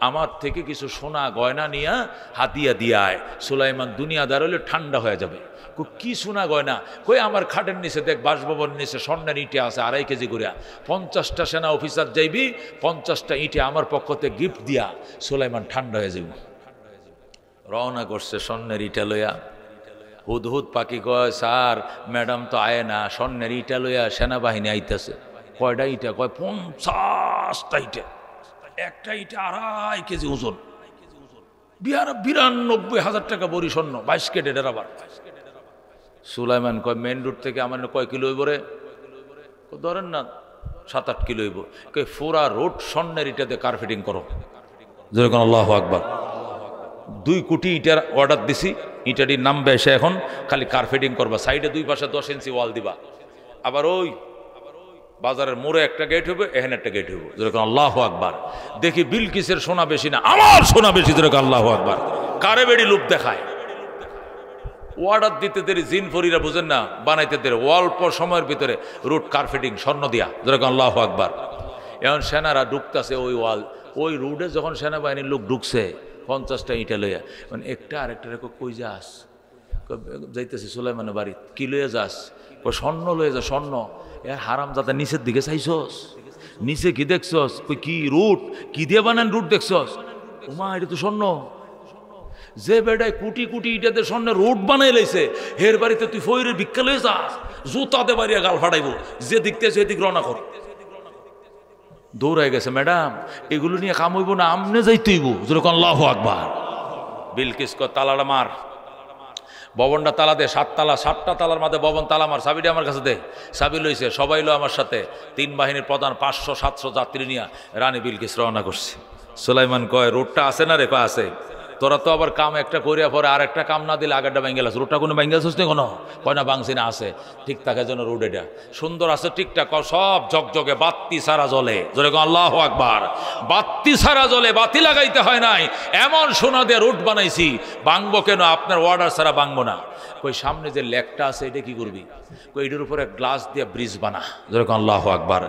আমার থেকে কিছু সোনা গয়না নিয়ে হাতিয়া দিয়ায়। সুলাইমান দুনিয়াদার হলে ঠান্ডা হয়ে যাবে। কি সোনা গয়না? কই আমার খাটের নিচে দেখ, বাসভবনের নিচে স্বর্ণের ইটে আছে 2.5 কেজি করে। 50টা সেনা অফিসার যাইবি, 50টা ইটে আমার পক্ষ থেকে গিফট দিয়া সুলাইমান ঠান্ডা হয়ে যাবে। রওনা করছে স্বর্ণের ইটা লইয়া। হুদহুদ পাখি কয়, স্যার ম্যাডাম তো আয় না, স্বর্ণের ইটা লইয়া সেনাবাহিনী আইতেছে। কয়টা ইটা? কয় 50টা ইটা। একটা ইটা 2.5 কেজি ওজন। 92,000 টাকা বড়ি স্বর্ণ, 22 ক্যারেটের আবার। সুলাইমান কয় মেন রোড থেকে আমার কয় কিলো হইব রে? ধরেন না 7-8 কিলো হইব। কয় পুরা রোড স্বর্ণের ইটাতে কার্পেটিং করো। যেরকম আল্লাহু আকবার। 2 কোটি ইটার অর্ডার দিছি, ইটাটি নামবে এসে, এখন খালি কার্পেটিং করবা, সাইডে 2 পাশে 10 ইঞ্চি ওয়াল দিবা। আবার ওই বাজারের মোড়ে একটা গেট হবে, এখানে একটা গেট হইব। যেরকম আল্লাহু আকবার। দেখি বিলকিসের সোনা বেশি না, আমার সোনা বেশি। যেরকম আল্লাহু আকবার। কারে বেড়ি লোভ দেখায়। অর্ডার দিতে দেরি, জিন ফরিরা বুঝেন না, বানাইতে দেরি, অল্প সময়ের ভিতরে রুট কার্পেটিং স্বর্ণ দিয়া। যেরকম আল্লাহু আকবার। এখন সেনারা ঢুকতেছে ওই ওয়াল, ওই রুটে যখন সেনাবাহিনীর লোক ঢুকছে 50টা ইটা লইয়া, মানে একটা আরেকটা রেখো, কই যাস? যাইতেছে সুলাইমানের বাড়ি। কি লইয়া যাস? কই স্বর্ণ লইয়া যা। স্বর্ণ? এ হারাম জাদা, নিচের দিকে চাইছস? নিচে কি দেখছস? কই কি রুট? কি দিয়ে বানান রুট দেখছস? ওমা, এটা তো স্বর্ণ। যে বেটায় কোটি কোটি ইটাতে স্বর্ণের রুট বানাই লাইছে, হের বাড়িতে তুই ফইরের ভিক্ষা লইয়া যাস? জুতাতে বাড়িয়া গাল ফাটাইব। যে দিকতে সেদিক রওনা কর। দৌড়াই গেছে, ম্যাডাম এগুলো নিয়ে কাম হইব না, আমনে যাইতেইব। যেরকম আল্লাহু আকবার। বিলকিস কয় তালাটা মার, ভবনটা তালা দে। 7 তালা, 7টা তালার মাঝে ভবন তালা মার। চাবিটা আমার কাছে দে। চাবি লইছে, সবাই লো আমার সাথে। 3 বাহিনীর প্রধান 500-700 যাত্রী নিয়ে রানী বিলকিস রওনা করছে। সুলাইমান কয় রোডটা আছে না রে? কয় আছে। তোরা তো আবার কাম একটা করিয়া পরে আর একটা কাম না দিলে আগেরটা ভেঙে গেছে, রোডটা কোনো ভেঙে গেছিস না কোনো? কয় না ভাঙছি না, আছে ঠিক থাকে যেন রোড, এটা সুন্দর আছে ঠিকঠাক, সব ঝকঝকে, বাতি সারা জলে, জোরে আল্লাহু আকবার, বাতি সারা জলে, বাতি লাগাইতে হয় নাই, এমন সোনা দিয়ে রোড বানাইছি, ভাঙবো কেন? আপনার অর্ডার ছাড়া ভাঙবো না। কই সামনে যে লেকটা আছে এটা কি করবি? কই এটার উপরে গ্লাস দিয়ে ব্রিজ বানা, যেরকম আল্লাহু আকবার।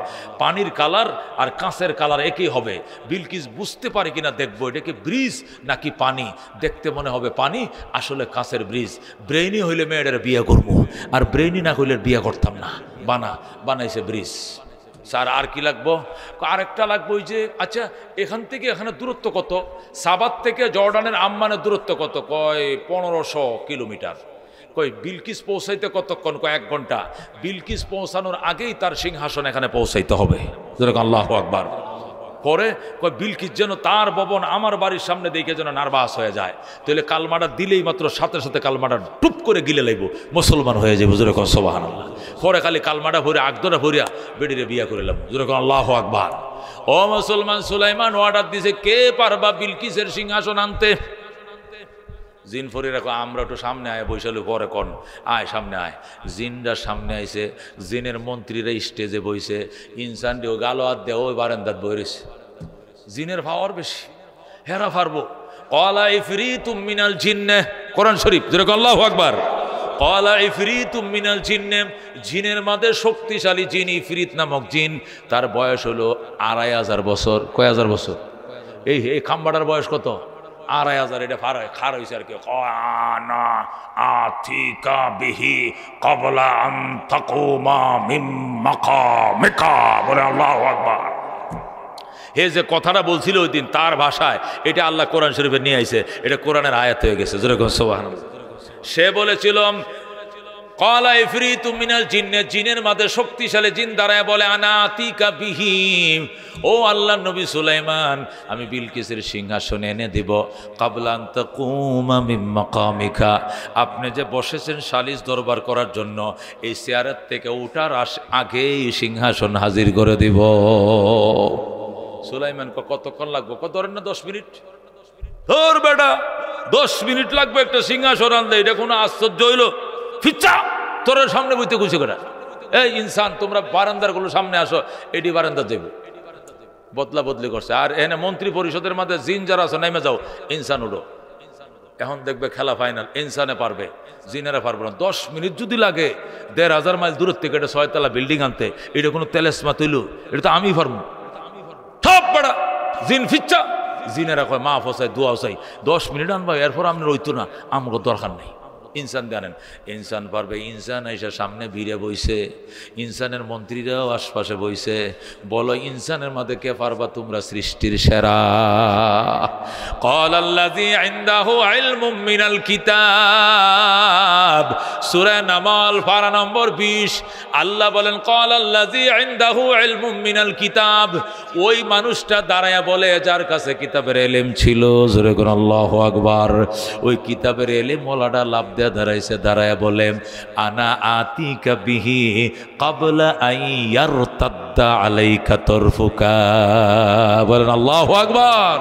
পানির কালার আর কাঁচের কালার একই হবে। বিলকিস বুঝতে পারে কিনা দেখবো এটা কি ব্রিজ নাকি পানি। দেখতে মনে হবে পানি, আসলে কাঁচের ব্রিজ। ব্রেইনি হইলে মেয়েদের বিয়ে করবো, আর ব্রেইনি না হইলে বিয়ে করতাম না। বানাইছে ব্রিজ। স্যার আর কি লাগবো? আরেকটা লাগবো ওই যে, আচ্ছা এখান থেকে এখানে দূরত্ব কত? সাবাত থেকে জর্ডানের আম্মানের দূরত্ব কত? কয় 1500 কিলোমিটার। কই বিলকিস পৌঁছাইতে কতক্ষণ? কয় 1 ঘন্টা। বিলকিস পৌঁছানোর আগেই তার সিংহাসন এখানে পৌঁছাইতে হবে, যেরকম আল্লাহু আকবার। পরে কয় বিলকিস যেন তার ভবন আমার বাড়ির সামনে দেখে যেন নার্ভাস হয়ে যায়, তাহলে কালমাটা দিলেই মাত্র সাথে সাথে কালমাটা টুপ করে গিলে লাইব, মুসলমান হয়ে যাবো, যেরকম সুবহানাল্লাহ। পরে খালি কালমাটা ভরে আগদরা ভরিয়া বেডিরে বিয়া করিলাম, যেরকম আল্লাহু আকবার। ও মুসলমান, সুলাইমান অর্ডার দিছে, কে পারবা বিলকিসের সিংহাসন আনতে? জিন ফরি রাখো, আমরা একটু সামনে আয়, বৈশালু পরে কন, আয় সামনে আয়। জিনরা সামনে আইছে, জিনের মন্ত্রীরা স্টেজে বইছে, ইনসান দিও গালো হাত দেও ওই বারান্দাত বইরেছে। জিনের পাওয়ার বেশি, হেরা পারবো। ক্বালা ইফরিতুম মিনাল জিন্নে, কোরআন শরীফ, যেরকম আল্লাহু আকবার। ক্বালা ইফরিতুম মিনাল জিন্নে, জিনের মাঝে শক্তিশালী জিন ইফরিত নামক জিন, তার বয়স হলো 2500 বছর। কয় হাজার বছর? এই খাম্বাটার বয়স কত? 2500। এটা খার হয়েছে আর কি। কানা আতিকা বিহি ক্বাবলা আন তাকুমা মিন মাকামিকা, বলে আল্লাহু আকবার। হে যে কথাটা বলছিল ওই দিন তার ভাষায়, এটা আল্লাহ কোরআন শরীফে নিয়ে আইছে, এটা কোরআনের আয়াত হয়ে গেছে, যেরকম সুবহানাল্লাহ। সে বলেছিল ক্বালা ইফরিতুম মিনাল জিন্নে, জিনের মাঝে শক্তিশালী জিন দাঁড়ায় বলে, আনা আতিকা বিহি, ও আল্লাহর নবী সুলাইমান, আমি বিলকিসের সিংহাসনে এনে দেব। ক্বাবলা আন তাকুমা মিন মাকামিকা, আপনি যে বসেছেন সালিস দরবার করার জন্য, এই চেয়ারের থেকে ওঠার আগেই সিংহাসন হাজির করে দিব। সুলাইমান কতক্ষণ লাগবে? ধরেন না 10 মিনিট। তোর বেটা 10 মিনিট লাগবে একটা সিংহাসন আনতে, এটা কোনো আশ্চর্য হইল? ফিচ্ছা তোর সামনে বইতে খুশি করে, এই ইনসান তোমরা বারান্দার গুলো সামনে আসো, এটি বারান্দা দেব। বদলা বদলি করছে। আর এনে মন্ত্রী পরিষদের মধ্যে জিন যারা আছে, নেমে যাও, ইনসান উঠো। এখন দেখবে খেলা ফাইনাল, ইনসানে পারবে, জিনেরা পারবে না। 10 মিনিট যদি লাগে 1500 মাইল দূরের থেকে এটা 6 তলা বিল্ডিং আনতে, এটা কোনো তেলেসমা তৈল? এটা তো আমি পারবো সব বেড়া। জিন ফিচ্ছা, জিনেরা কয় মা ফসাই দোয়া চাই, 10 মিনিট আনবা, এরপর আপনি রইতো না, আমাকে দরকার নেই। ইনসান জানেন ইনসান পারবে। ইনসান এসে সামনে ভিড়ে বইছে, ইনসানের মন্ত্রীরাও আশপাশে বইছে। বলো ইনসানের মধ্যে কে পারবা? তোমরা সৃষ্টির সেরা। ক্বালাল্লাযী ইনদাহু ইলমুম মিনাল কিতাব, সূরা নামাল পারা নম্বর 20। আল্লাহ বলেন ক্বালাল্লাযী ইনদাহু ইলমুম মিনাল কিতাব, ওই মানুষটা দাঁড়ায়া বলে যার কাছে কিতাবের ইলম ছিল, জোরে করে আল্লাহু আকবার। ওই কিতাবের ইলম ওলাটা লাভ দাঁড়াইছে, দাঁড়ায় বলে আনা আতিকা বিহি ক্বাবলা আন ইয়ারতাদ্দা আলাইকা তরফুকা, বলেন আল্লাহু আকবার।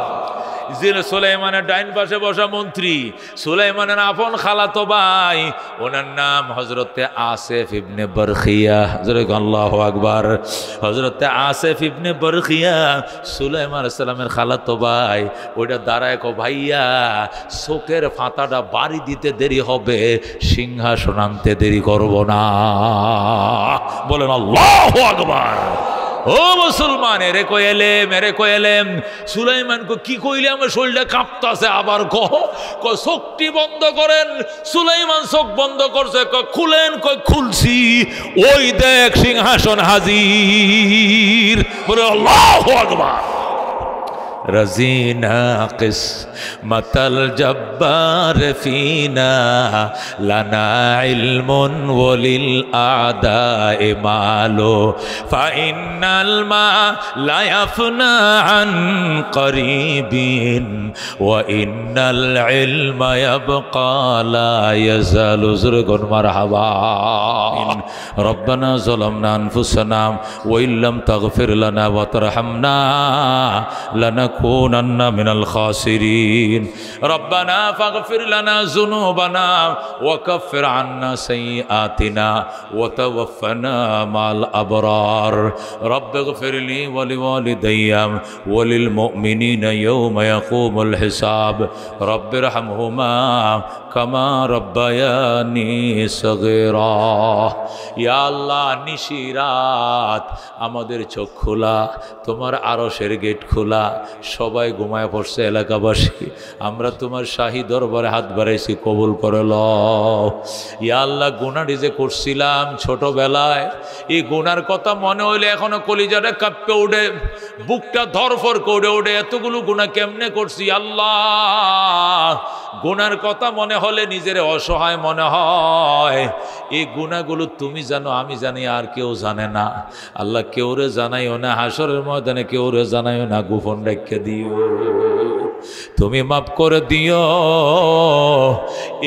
সুলাইমানের ডাইন পাশে বসা মন্ত্রী, সুলাইমানের আপন খালাতো ভাই, ওনার নাম হযরতে আসিফ ইবনে বরখিয়া, যেরকম আল্লাহু আকবার। হযরতে আসিফ ইবনে বরখিয়া সুলাইমান আলাইহিস সালামের খালাতো ভাই, ওইটা দাঁড়ায় কো ভাইয়া চোখের ফাতাটা বাড়ি দিতে দেরি হবে, সিংহাসন আনতে দেরি করব না, বলেন আল্লাহু আকবার। ও মুসলমান, এরে কইলেম, এরে কইলেম। সুলাইমান কো কি কইলে? আমার শরীরটা কাঁপতাছে। আবার কহ, চোখটি বন্ধ করেন। সুলাইমান চোখ বন্ধ করছে, খুলেন, খুলছি, ওই দেখ সিংহাসন হাজির, বলে আল্লাহু আকবার। রাজিনা কিসমাতাল জব্বার ফিনা, লানা ইলমুন ওয়ালিল আদায়ে মালু, ফাইন্নাল মা লা ইয়াফনা আন করিবিন, ওয়া ইন্নাল ইলমা ইয়াবকা লা ইয়াজালু, যুরগুন মারহাবা। রব্বানা যালামনা আনফুসানা ওয়া ইল্লাম তাগফির লানা ওয়া তারহামনা লানাকুনা لنكونن من الخاسرين ربنا فاغفر لنا ذنوبنا وكفر عنا سيئاتنا وتوفنا مع الأبرار رب اغفر لي ولوالدي وللمؤمنين يوم يقوم الحساب رب ارحمهما كما ربياني صغيرا يا الله নিশিরাত আমাদের চোখ খোলা তোমার আরশের গেট খোলা সবাই ঘুমায় পড়ছে এলাকাবাসী আমরা তোমার শাহী দরবারে হাত বাড়াইছি কবুল করে লও ইয়া আল্লাহ গুনাহটি যে করছিলাম ছোটবেলায় এই গুনার কথা মনে হইলে এখনো কলিজাটা কাঁপে ওঠে বুকটা ধরফর করে ওঠে এতগুলো গুনাহ কেমনে করছি আল্লাহ গুনার কথা মনে হলে নিজের অসহায় মনে হয় এই গুনাহগুলো তুমি জানো আমি জানি আর কেউ জানে না আল্লাহ কেউরে জানাইও না হাসরের ময়দানে কেউরে জানাইও না গোপন রেখে দিও তুমি মাফ করে দিও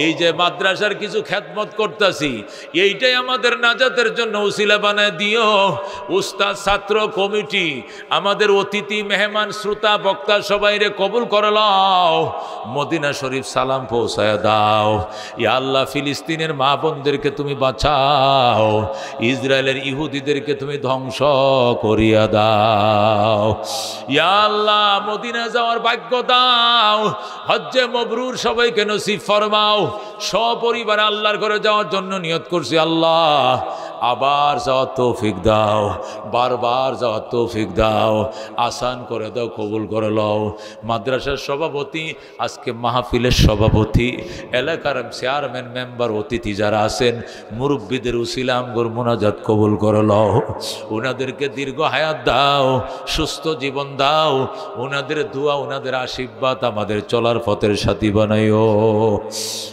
এই যে মাদ্রাসার কিছু খেদমত করতেছি এইটাই আমাদের নাজাতের জন্য উসিলা বানায় দিও উস্তাদ ছাত্র কমিটি আমাদের অতিথি মেহমান শ্রোতা বক্তা সবাইরে কবুল করে লও মদিনা শরীফ সালাম পৌঁছায় দাও ইয়া আল্লাহ ফিলিস্তিনের মা বোনদেরকে তুমি বাঁচাও ইসরায়েলের ইহুদিদেরকে তুমি ধ্বংস করিয়া দাও ইয়া আল্লাহ মদিনা যাওয়ার ভাগ্য দাও হজ্জে মবরুর সবাইকে নসিব ফরমাও সপরিবারে আল্লাহর ঘরে যাওয়ার জন্য নিয়ত করছি আল্লাহ আবার যাওয়ার তৌফিক দাও বারবার যাওয়ার তৌফিক দাও আসান করে দাও কবুল করে লও মাদ্রাসার সভাপতি আজকে মাহফিলের সভাপতি এলাকার চেয়ারম্যান মেম্বার অতিথি যারা আছেন মুরব্বীদের উসিলা আমগর মুনাজাত কবুল করে লও ওনাদেরকে দীর্ঘ হায়াত দাও সুস্থ জীবন দাও ওনাদের দোয়া ওনাদের আশীর্বাদ আমাদের চলার পথের সাথী বানাইও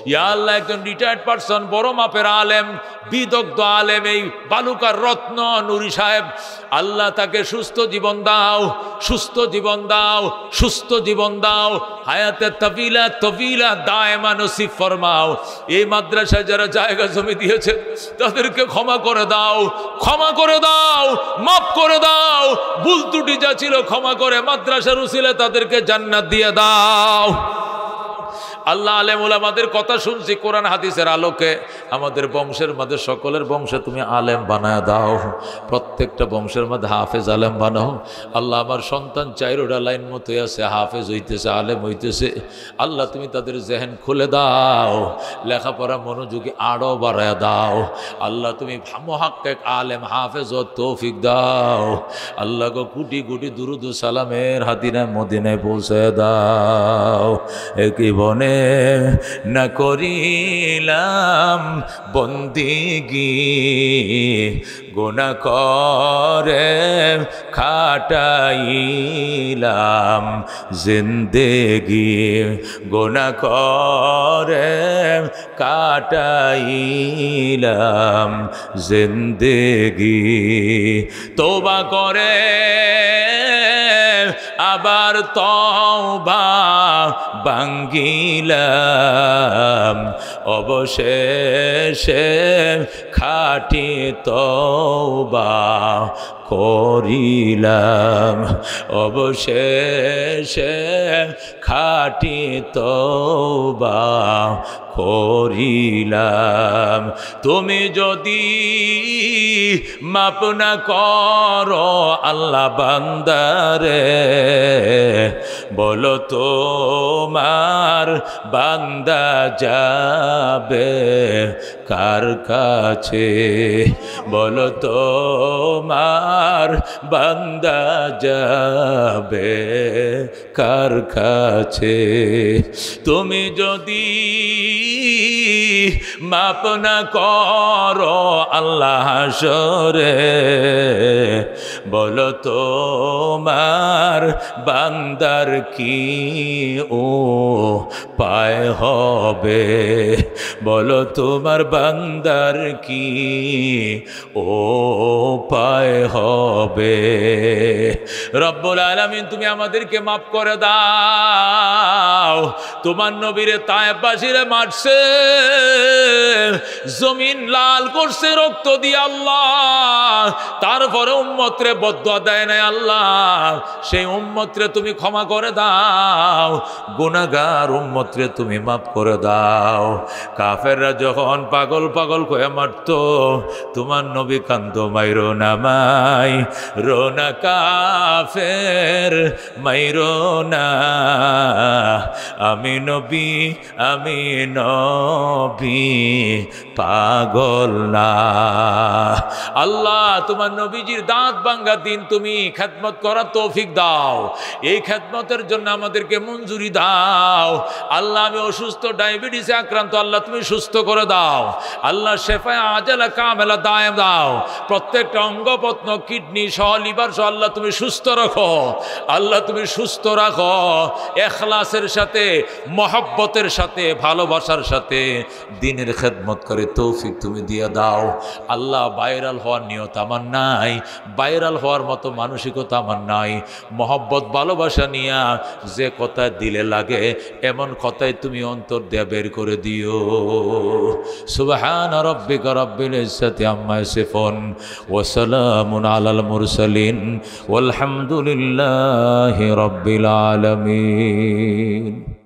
ইয়া আল্লাহ একজন রিটায়ার্ড পারসন বড় মাপের আলেম বিদগ্ধ আলেম এই বালুকার রত্ন নুরি সাহেব আল্লাহ তাকে সুস্থ জীবন দাও সুস্থ জীবন দাও সুস্থ জীবন দাও হায়াতে তফিলা তফিলা দায়মা নসিব ফরমাও এই মাদ্রাসায় যারা জায়গা জমি দিয়েছে তাদেরকে ক্ষমা করে দাও মাফ করে দাও ভুল ত্রুটি যা ছিল ক্ষমা করে মাদ্রাসার উসিলা তাদেরকে জান্নাত দিয়ে দাও আল্লাহ আলেম ওলামাদের কথা শুনছি কোরআন হাদিসের আলোকে আমাদের বংশের মধ্যে সকলের বংশে তুমি আলেম বানায় দাও প্রত্যেকটা বংশের মধ্যে হাফেজ আলেম বানাও আল্লাহ আমার সন্তান চাইরোটা লাইন মতোই আছে হাফেজ হইতেছে আলেম হইতেছে আল্লাহ তুমি তাদের জেহেন খুলে দাও লেখাপড়া মনোযোগী আরও বাড়ায় দাও আল্লাহ তুমি মুহাক্কিক আলেম হাফেজ ও তৌফিক দাও আল্লাহ গো কোটি কোটি দুরুদ ও সালামের হাদিনা মদিনায় পৌঁছে দাও একই বনে না করিলাম বন্দিগি গুনাহ করে খাটাইলাম জিন্দেগি গুনাহ করে কাটাইলাম জিন্দেগি তওবা করে আবার তওবা ভাঙ্গিলাম অবশেষে খাঁটি তওবা করিলাম অবশেষে খাঁটি তওবা করিলাম তুমি যদি মাপ না করো আল্লাহ বান্দারে বলো তোমার বান্দা যাবে কার কাছে বলো তোমার বান্দা যাবে কার কাছে তুমি যদি মাপ না করো আল্লাহ হাসরে বলো তোমার বান্দার কি ও পায় হবে বলো তোমার বান্দার কি ও পায় হবে রব্বুল আলামিন তুমি আমাদেরকে মাফ করে দাও তোমার নবীরে তায়েফবাসীরা মারছে, জমিন লাল করছে রক্ত দিয়ে আল্লাহ, তারপরে উম্মতরে বদদুয়া দেয় নাই আল্লাহ, সেই উম্মতরে তুমি ক্ষমা করে দাও, গুনাহগার উম্মতরে তুমি মাফ করে দাও। কাফেররা যখন পাগল পাগল কয়ে মারতো, তোমার নবী কান্দো মাইরো না মাই রোনা কাফের মাইরো না, আমি নবী পাগল না। আল্লাহ তোমার নবীজির দাঁত ভাঙ্গা দিন তুমি খেদমত করার তৌফিক দাও, এই খেদমতের জন্য আমাদেরকে মঞ্জুরি দাও। আল্লাহ আমি অসুস্থ, ডায়াবেটিসে আক্রান্ত, আল্লাহ তুমি সুস্থ করে দাও। আল্লাহ শেফায়ে আজেলা কামেলা দায়েম দাও, প্রত্যেকটা অঙ্গ প্রত্যঙ্গ কিডনি সহ লিভার সহ আল্লাহ তুমি সুস্থ রাখো। আল্লাহ তুমি সুস্থ রাখো, ইখলাসের সাথে মহব্বতের সাথে ভালোবাসার সাথে দ্বীনের খেদমত করে তৌফিক তুমি দিয়ে দাও। আল্লাহ ভাইরাল হওয়ার নিয়ত আমার নাই, ভাইরাল হওয়ার মতো মানসিকতা আমার নাই। মহব্বত ভালোবাসা নিয়া যে কথা দিলে লাগে এমন কথাই তুমি অন্তর দিয়ে বের করে দিও। সুবহান রাব্বিকা রাব্বিল ইজ্জাতি আম্মা ইয়াসিফুন ওয়া সালামুন আলাল মুরসালিন ওয়ালহামদুলিল্লাহি রাব্বিল আলামিন।